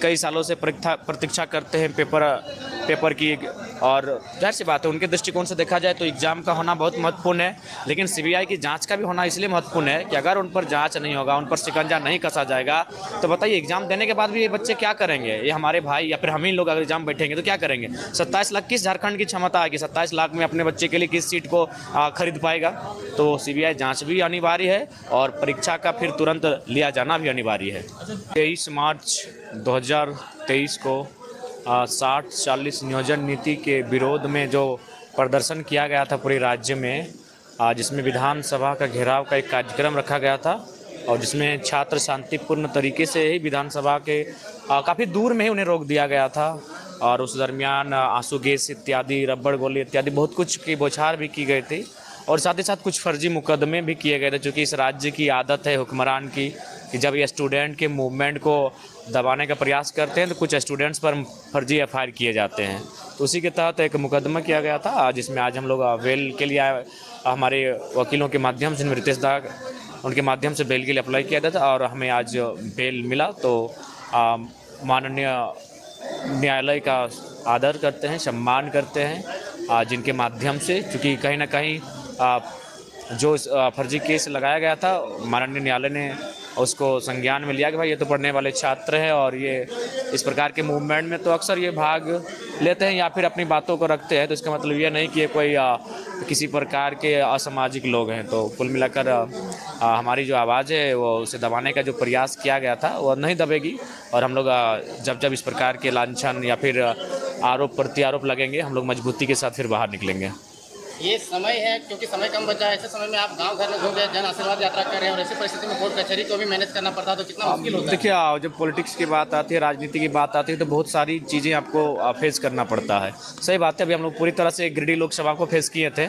कई सालों से प्रतीक्षा करते हैं पेपर की। और जाहिर सी बात है, उनके दृष्टिकोण से देखा जाए तो एग्ज़ाम का होना बहुत महत्वपूर्ण है, लेकिन सीबीआई की जांच का भी होना इसलिए महत्वपूर्ण है कि अगर उन पर जांच नहीं होगा, उन पर शिकंजा नहीं कसा जाएगा, तो बताइए एग्ज़ाम देने के बाद भी ये बच्चे क्या करेंगे? ये हमारे भाई या फिर हम ही लोग अगर एग्ज़ाम बैठेंगे तो क्या करेंगे? 27 लाख किस झारखंड की क्षमता है कि 27 लाख में अपने बच्चे के लिए किस सीट को खरीद पाएगा? तो सीबीआई जाँच भी अनिवार्य है और परीक्षा का फिर तुरंत लिया जाना भी अनिवार्य है। 23 मार्च 2023 को 60-40 नियोजन नीति के विरोध में जो प्रदर्शन किया गया था पूरे राज्य में, जिसमें विधानसभा का घेराव का एक कार्यक्रम रखा गया था और जिसमें छात्र शांतिपूर्ण तरीके से ही विधानसभा के काफ़ी दूर में ही उन्हें रोक दिया गया था। और उस दरमियान आंसू गैस इत्यादि, रबड़ गोली इत्यादि बहुत कुछ की बौछार भी की गई थी और साथ ही साथ कुछ फर्जी मुकदमे भी किए गए थे, क्योंकि इस राज्य की आदत है हुक्मरान की कि जब ये स्टूडेंट के मूवमेंट को दबाने का प्रयास करते हैं तो कुछ स्टूडेंट्स पर फर्जी एफआईआर किए जाते हैं। तो उसी के तहत एक मुकदमा किया गया था, जिसमें आज हम लोग बेल के लिए हमारे वकीलों के माध्यम से, रितेश दा उनके माध्यम से बेल के लिए अप्लाई किया था और हमें आज बेल मिला। तो माननीय न्यायालय का आदर करते हैं, सम्मान करते हैं, जिनके माध्यम से, चूँकि कहीं ना कहीं जो फर्जी केस लगाया गया था, माननीय न्यायालय ने उसको संज्ञान में लिया कि भाई ये तो पढ़ने वाले छात्र हैं और ये इस प्रकार के मूवमेंट में तो अक्सर ये भाग लेते हैं या फिर अपनी बातों को रखते हैं, तो इसका मतलब ये नहीं कि ये कोई किसी प्रकार के असामाजिक लोग हैं। तो कुल मिलाकर हमारी जो आवाज़ है वो उसे दबाने का जो प्रयास किया गया था वो नहीं दबेगी और हम लोग जब इस प्रकार के लांछन या फिर आरोप प्रत्यारोप लगेंगे, हम लोग मजबूती के साथ फिर बाहर निकलेंगे। ये समय है, क्योंकि समय कम बचा है, ऐसे समय में आप गांव घर में घूम रहे, जन आशीर्वाद यात्रा कर रहे हैं और ऐसी परिस्थिति में कोर्ट कचहरी को भी मैनेज करना पड़ता है, तो कितना मुश्किल होता है? देखिए, जब पॉलिटिक्स की बात आती है, राजनीति की बात आती है, तो बहुत सारी चीज़ें आपको फेस करना पड़ता है। सही बात है, अभी हम लोग पूरी तरह से गिरिडीह लोकसभा को फेस किए थे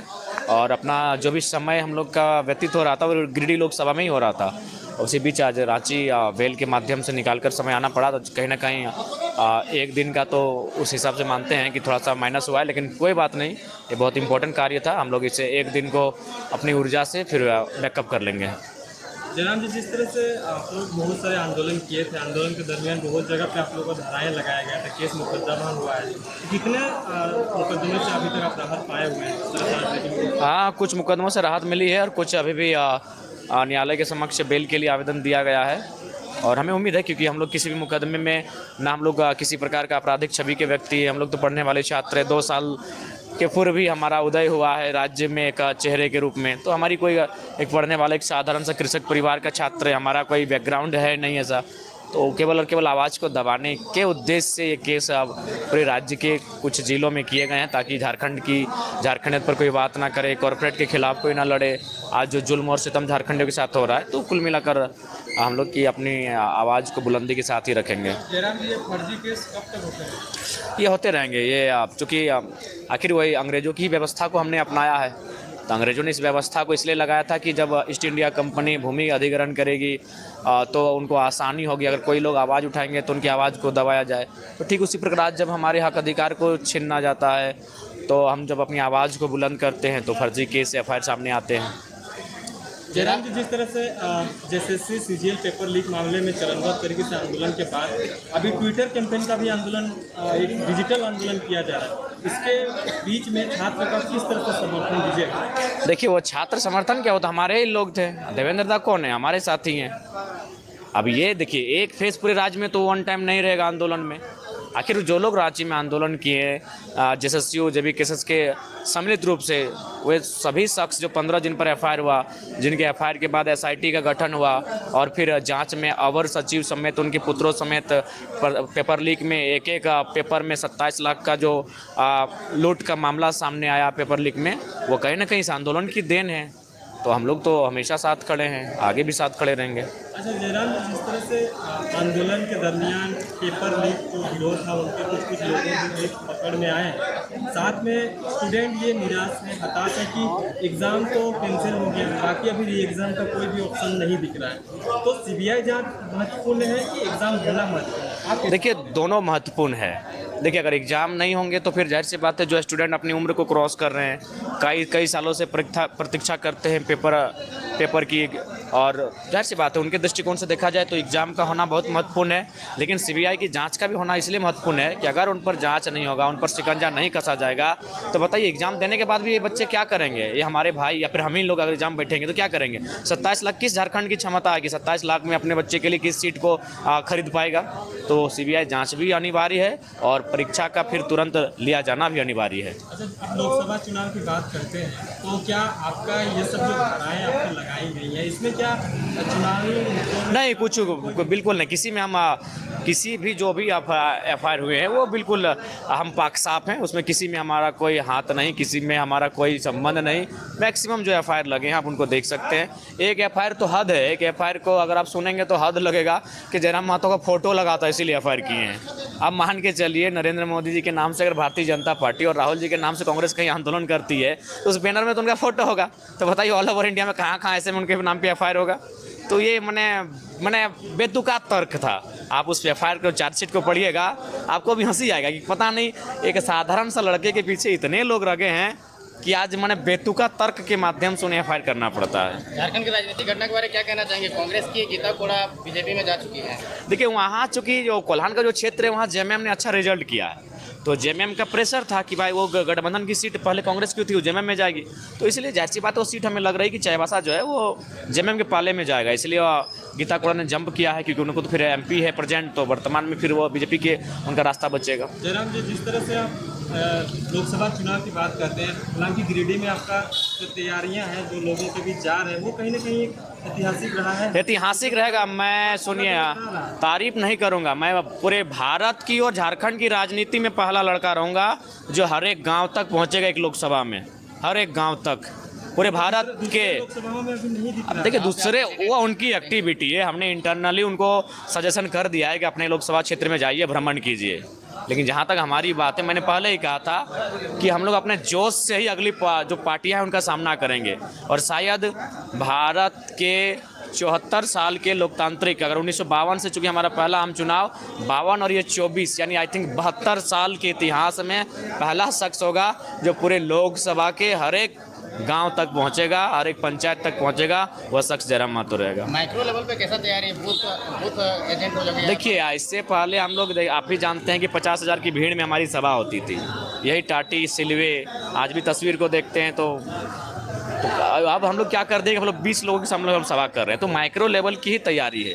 और अपना जो भी समय हम लोग का व्यतीत हो रहा था वो गिरिडीह लोकसभा में ही हो रहा था। उसी बीच आज रांची बेल के माध्यम से निकालकर समय आना पड़ा, तो कहीं ना कहीं एक दिन का तो उस हिसाब से मानते हैं कि थोड़ा सा माइनस हुआ है, लेकिन कोई बात नहीं, ये बहुत इंपॉर्टेंट कार्य था। हम लोग इसे एक दिन को अपनी ऊर्जा से फिर बैकअप कर लेंगे। जनाब जी, जिस तरह से आप लोग बहुत सारे आंदोलन किए थे, आंदोलन के दरमियान बहुत जगह पे आप लोगों को धाराएँ लगाया गया था, केस मुकदमा हुआ है, कितने मुकदमों से अभी तक आप राहत पाए हुए हैं? हाँ, कुछ मुकदमों से राहत मिली है और कुछ अभी भी न्यायालय के समक्ष बेल के लिए आवेदन दिया गया है और हमें उम्मीद है, क्योंकि हम लोग किसी भी मुकदमे में ना हम लोग किसी प्रकार का आपराधिक छवि के व्यक्ति हैं, हम लोग तो पढ़ने वाले छात्र हैं। 2 साल के पूर्व भी हमारा उदय हुआ है राज्य में एक चेहरे के रूप में, तो हमारी कोई एक पढ़ने वाला एक साधारण सा कृषक परिवार का छात्र है, हमारा कोई बैकग्राउंड है नहीं ऐसा। तो केवल और केवल आवाज़ को दबाने के उद्देश्य से ये केस अब पूरे राज्य के कुछ जिलों में किए गए हैं, ताकि झारखंडियत पर कोई बात ना करे, कॉर्पोरेट के खिलाफ कोई ना लड़े। आज जो जुल्म और सितम झारखंडियों के साथ हो रहा है, तो कुल मिलाकर हम लोग की अपनी आवाज़ को बुलंदी के साथ ही रखेंगे। जयराम जी, ये फर्जी केस कब तक होते हैं? ये होते रहेंगे, ये चूँकि आखिर वही अंग्रेज़ों की व्यवस्था को हमने अपनाया है, तो अंग्रेज़ों ने इस व्यवस्था को इसलिए लगाया था कि जब ईस्ट इंडिया कंपनी भूमि अधिग्रहण करेगी तो उनको आसानी होगी, अगर कोई लोग आवाज़ उठाएंगे तो उनकी आवाज़ को दबाया जाए। तो ठीक उसी प्रकार जब हमारे हक अधिकार को छीना जाता है, तो हम जब अपनी आवाज़ को बुलंद करते हैं तो फर्जी केस एफआईआर सामने आते हैं। जयराम जी, जिस तरह से जेएसएससी सीजीएल पेपर लीक मामले में चरणबद्ध तरीके से आंदोलन के बाद अभी ट्विटर कैंपेन का भी आंदोलन, एक डिजिटल आंदोलन किया जा रहा है, इसके बीच में छात्र का किस तरह से समर्थन दीजिएगा? देखिए, वो छात्र समर्थन क्या होता, हमारे ही लोग थे। देवेंद्र दा कौन है? हमारे साथी हैं। अब ये देखिए, एक फेस पूरे राज्य में तो वन टाइम नहीं रहेगा आंदोलन में। आखिर जो लोग रांची में आंदोलन किए, जेएसएसयू जेबी केसेस के सम्मिलित रूप से, वे सभी शख्स जो 15 जिन पर एफआईआर हुआ, जिनके एफआईआर के बाद एसआईटी का गठन हुआ और फिर जांच में अवर सचिव समेत उनके पुत्रों समेत पेपर लीक में एक पेपर में 27 लाख का जो लूट का मामला सामने आया पेपर लीक में, वो कहीं ना कहीं इस आंदोलन की देन है। तो हम लोग तो हमेशा साथ खड़े हैं, आगे भी साथ खड़े रहेंगे। अच्छा जयराम जी, जिस तरह से आंदोलन के दरमियान पेपर लीक जो विरोध था उनके कुछ लोगों भी पकड़ में आए, साथ में स्टूडेंट ये निराश है, हताश है कि एग्ज़ाम तो कैंसिल हो गया, बाकी अभी री एग्ज़ाम का कोई भी ऑप्शन नहीं दिख रहा है, तो सीबीआई जांच महत्वपूर्ण है कि एग्ज़ाम होना महत्वपूर्ण है? देखिए, दोनों महत्वपूर्ण है, देखिए, अगर एग्ज़ाम नहीं होंगे तो फिर जाहिर सी बात है जो स्टूडेंट अपनी उम्र को क्रॉस कर रहे हैं, कई सालों से प्रतीक्षा करते हैं पेपर की, और जाहिर सी बात है उनके दृष्टिकोण से देखा जाए तो एग्ज़ाम का होना बहुत महत्वपूर्ण है। लेकिन सीबीआई की जांच का भी होना इसलिए महत्वपूर्ण है कि अगर उन पर जांच नहीं होगा, उन पर शिकंजा नहीं कसा जाएगा, तो बताइए एग्ज़ाम देने के बाद भी ये बच्चे क्या करेंगे? ये हमारे भाई या फिर हम ही लोग अगर एग्ज़ाम बैठेंगे तो क्या करेंगे? 27 लाख किस झारखंड की क्षमता है कि 27 लाख में अपने बच्चे के लिए किस सीट को खरीद पाएगा? तो सीबीआई जाँच भी अनिवार्य है और परीक्षा का फिर तुरंत लिया जाना भी अनिवार्य है। अच्छा, अब लोकसभा चुनाव की बात करते हैं तो क्या आपका ये सब जो धाराएं आपको लगाई गई है इसमें क्या चुनावी नहीं, कुछ बिल्कुल नहीं, किसी में हम किसी भी जो भी एफआईआर हुए हैं वो बिल्कुल हम पाक साफ हैं, उसमें किसी में हमारा कोई हाथ नहीं, किसी में हमारा कोई संबंध नहीं। मैक्सिमम जो एफआईआर लगे हैं आप उनको देख सकते हैं। एक एफआईआर तो हद है, एक एफआईआर को अगर आप सुनेंगे तो हद लगेगा कि जयराम महतो का फोटो लगा था इसीलिए एफआईआर किए हैं। अब मान के चलिए नरेंद्र मोदी जी के नाम से अगर भारतीय जनता पार्टी और राहुल जी के नाम से कांग्रेस कहीं आंदोलन करती है तो उस बैनर में तो उनका फोटो होगा, तो बताइए ऑल ओवर इंडिया में कहाँ ऐसे में उनके नाम पे एफआईआर होगा? तो ये मैंने बेतुका तर्क था। आप उस एफआईआर को, चार्जशीट को पढ़िएगा, आपको भी हंसी आएगा कि पता नहीं एक साधारण सा लड़के के पीछे इतने लोग लगे हैं कि आज मैंने बेतुका तर्क के माध्यम से उन्हें एफआईआर करना पड़ता है। झारखंड की राजनीतिक घटना के बारे में क्या कहना चाहेंगे? कांग्रेस की गीता कोड़ा बीजेपी में जा चुकी है। देखिए, वहाँ चूँकि जो कोल्हान का जो क्षेत्र है वहाँ जेएमएम ने अच्छा रिजल्ट किया है, तो जेएमएम का प्रेशर था कि भाई वो गठबंधन की सीट पहले कांग्रेस की थी, वो जेएमएम में जाएगी, तो इसलिए जाहिर सी बात है वो सीट हमें लग रही है कि चाईबासा जो है वो जेएमएम के पाले में जाएगा, इसलिए गीता कोड़ा ने जंप किया है क्योंकि उनको तो फिर एमपी है प्रेजेंट, तो वर्तमान में फिर वो बीजेपी के उनका रास्ता बचेगा। जयराम जी, जिस तरह से आप लोकसभा चुनाव की बात करते हैं, हालांकि गिरिडीह में आपका जो तैयारियां हैं जो लोगों के बीच जा रहे हैं वो कहीं ना कहीं एक ऐतिहासिक रहा है। ऐतिहासिक रहेगा। मैं सुनिए, तारीफ नहीं करूंगा, मैं पूरे भारत की और झारखंड की राजनीति में पहला लड़का रहूंगा जो हर एक गांव तक पहुंचेगा एक लोकसभा में, हर एक गांव तक पूरे भारत के। अब देखिए, दूसरे वो उनकी एक्टिविटी है, हमने इंटरनली उनको सजेशन कर दिया है कि अपने लोकसभा क्षेत्र में जाइए, भ्रमण कीजिए, लेकिन जहाँ तक हमारी बात है, मैंने पहले ही कहा था कि हम लोग अपने जोश से ही अगली जो पार्टियां हैं उनका सामना करेंगे, और शायद भारत के 74 साल के लोकतांत्रिक, अगर 1952 से चूँकि हमारा पहला आम चुनाव 52 और ये 24 यानी आई थिंक 72 साल के इतिहास में पहला शख्स होगा जो पूरे लोकसभा के हर एक गांव तक पहुंचेगा, हर एक पंचायत तक पहुंचेगा, वह शख्स जयराम महतो रहेगा। माइक्रो लेवल पे कैसा तैयारी है? बूथ एजेंट हो जाएगा? देखिए, इससे पहले हम लोग, आप भी जानते हैं कि 50,000 की भीड़ में हमारी सभा होती थी, यही टाटी सिलवे, आज भी तस्वीर को देखते हैं तो अब हम लोग क्या कर देंगे, हम लोग 20 लोगों के सामने हम सभा कर रहे हैं, तो माइक्रो लेवल की ही तैयारी है।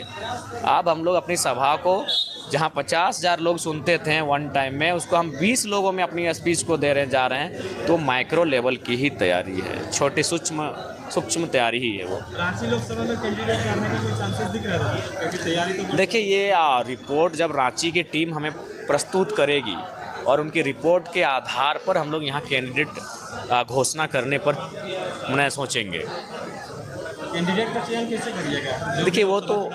अब हम लोग अपनी सभा को जहां 50,000 लोग सुनते थे वन टाइम में, उसको हम 20 लोगों में अपनी स्पीच को जा रहे हैं, तो माइक्रो लेवल की ही तैयारी है, छोटी सूक्ष्म तैयारी ही है वो। रांची लोकसभा में कैंडिडेट करने का कोई चांसेस दिख रहा है क्योंकि तैयारी तो देखिए, ये रिपोर्ट जब रांची की टीम हमें प्रस्तुत करेगी और उनकी रिपोर्ट के आधार पर हम लोग यहाँ कैंडिडेट घोषणा करने पर मैंने सोचेंगे। कैंडिडेट का चयन कैसे करिएगा? देखिए, वो तो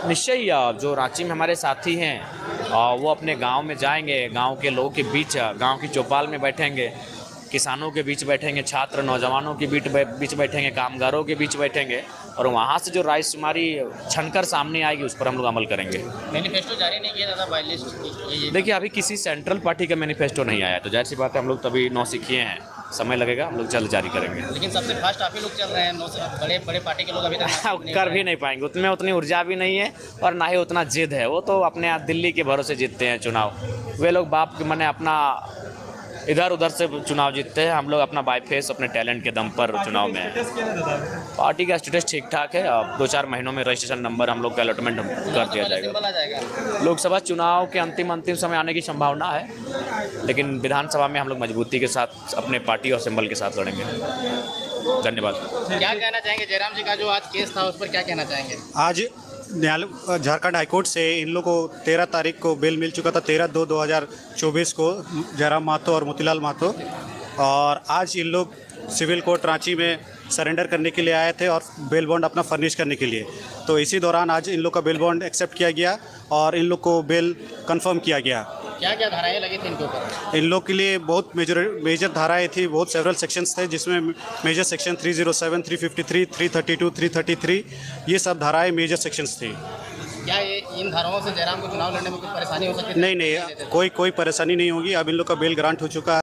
निश्चय ही जो रांची में हमारे साथी हैं वो अपने गांव में जाएंगे, गांव के लोगों के बीच, गांव की चौपाल में बैठेंगे, किसानों के बीच बैठेंगे, छात्र नौजवानों के बीच बैठेंगे, कामगारों के बीच बैठेंगे, और वहाँ से जो राय हमारी छनकर सामने आएगी उस पर हम लोग अमल करेंगे। मैनिफेस्टो जारी नहीं किया था, बाय लिस्ट? देखिए, अभी किसी सेंट्रल पार्टी का मैनिफेस्टो नहीं आया, तो जाहिर सी बात है हम लोग तभी नौसिखिए हैं, समय लगेगा, हम लोग जल्द जारी करेंगे। लेकिन सबसे फास्ट आप ही लोग चल रहे हैं, बड़े पार्टी के लोग अभी तक कर भी नहीं पाएंगे, उसमें उतनी ऊर्जा भी नहीं है और ना ही उतना जिद है, वो तो अपने दिल्ली के भरोसे जीतते हैं चुनाव, वे लोग बाप के मने अपना इधर उधर से चुनाव जीतते हैं, हम लोग अपना बाय फेस अपने टैलेंट के दम पर चुनाव में हैं। पार्टी का स्टेटस ठीक ठाक है, अब 2-4 महीनों में रजिस्ट्रेशन नंबर हम लोग का अलॉटमेंट कर दिया जाएगा। लोकसभा चुनाव के अंतिम समय आने की संभावना है, लेकिन विधानसभा में हम लोग मजबूती के साथ अपने पार्टी और सिंबल के साथ लड़ेंगे। धन्यवाद। क्या कहना चाहेंगे जयराम जी का जो आज केस था उस पर क्या कहना चाहेंगे? आज न्यायालय झारखंड हाईकोर्ट से इन लोगों को 13 तारीख को बेल मिल चुका था, 13/2/2024 को जयराम महतो और मोतीलाल महतो, और आज इन लोग सिविल कोर्ट रांची में सरेंडर करने के लिए आए थे और बेल बॉन्ड अपना फर्निश करने के लिए, तो इसी दौरान आज इन लोग का बेल बॉन्ड एक्सेप्ट किया गया और इन लोग को बेल कंफर्म किया गया। क्या क्या धाराएं लगी थी इनके ऊपर? इन लोग के लिए बहुत मेजर धाराएं थी, बहुत सेवरल सेक्शंस थे, जिसमें मेजर सेक्शन 307, 353, 332, 333, ये सब धाराएं मेजर सेक्शंस थी। क्या इन धाराओं से जयराम को चुनाव लड़ने में कुछ परेशानी हो सकती है? नहीं, कोई परेशानी नहीं होगी। अब इन लोग का बेल ग्रांट हो चुका है।